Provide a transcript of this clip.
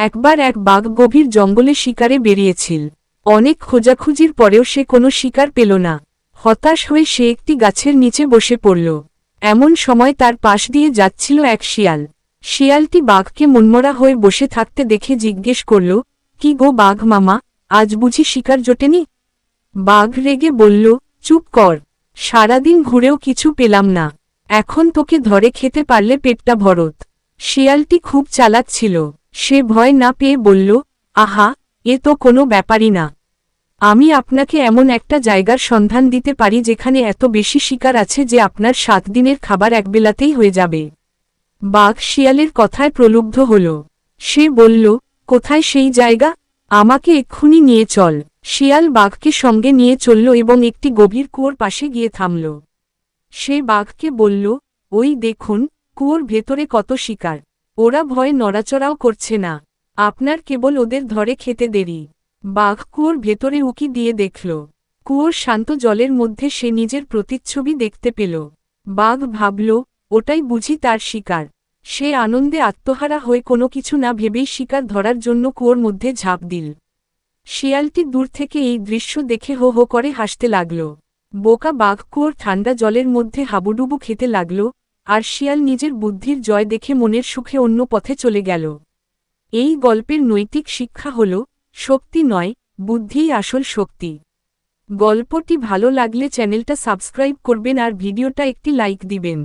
একবার এক বাঘ গভীর জঙ্গলে শিকারে বেরিয়েছিল। অনেক খোঁজাখুঁজির পরেও সে কোনো শিকার পেল না। হতাশ হয়ে সে একটি গাছের নিচে বসে পড়ল। এমন সময় তার পাশ দিয়ে যাচ্ছিল এক শিয়াল। শিয়ালটি বাঘকে মনমরা হয়ে বসে থাকতে দেখে জিজ্ঞেস করল, কি গো বাঘ মামা, আজ বুঝি শিকার জোটেনি? বাঘ রেগে বলল, চুপ কর, সারাদিন ঘুরেও কিছু পেলাম না, এখন তোকে ধরে খেতে পারলে পেটটা ভরত। শিয়ালটি খুব চালাক ছিল, সে ভয় না পেয়ে বলল, আহা, এ তো কোনো ব্যাপারই না। আমি আপনাকে এমন একটা জায়গার সন্ধান দিতে পারি যেখানে এত বেশি শিকার আছে যে আপনার 7 দিনের খাবার একবেলাতেই হয়ে যাবে। বাঘ শিয়ালের কথায় প্রলুব্ধ হল। সে বলল, কোথায় সেই জায়গা? আমাকে এক্ষুনি নিয়ে চল। শিয়াল বাঘকে সঙ্গে নিয়ে চলল এবং একটি গভীর কুয়োর পাশে গিয়ে থামল। সে বাঘকে বলল, ওই দেখুন, কুয়োর ভেতরে কত শিকার, ওরা ভয়ে নড়াচড়াও করছে না, আপনার কেবল ওদের ধরে খেতে দেরি। বাঘ কুয়োর ভেতরে উকি দিয়ে দেখল। কুয়োর শান্ত জলের মধ্যে সে নিজের প্রতিচ্ছবি দেখতে পেল। বাঘ ভাবল, ওটাই বুঝি তার শিকার। সে আনন্দে আত্মহারা হয়ে কোনো কিছু না ভেবেই শিকার ধরার জন্য কুয়োর মধ্যে ঝাঁপ দিল। শিয়ালটি দূর থেকে এই দৃশ্য দেখে হো হো করে হাসতে লাগল। বোকা বাঘ কুয়োর ঠান্ডা জলের মধ্যে হাবুডুবু খেতে লাগল, আর শিয়াল নিজের বুদ্ধির জয় দেখে মনের সুখে অন্য পথে চলে গেল। এই গল্পের নৈতিক শিক্ষা হল, শক্তি নয়, বুদ্ধিই আসল শক্তি। গল্পটি ভালো লাগলে চ্যানেলটা সাবস্ক্রাইব করবেন আর ভিডিওটা একটি লাইক দিবেন।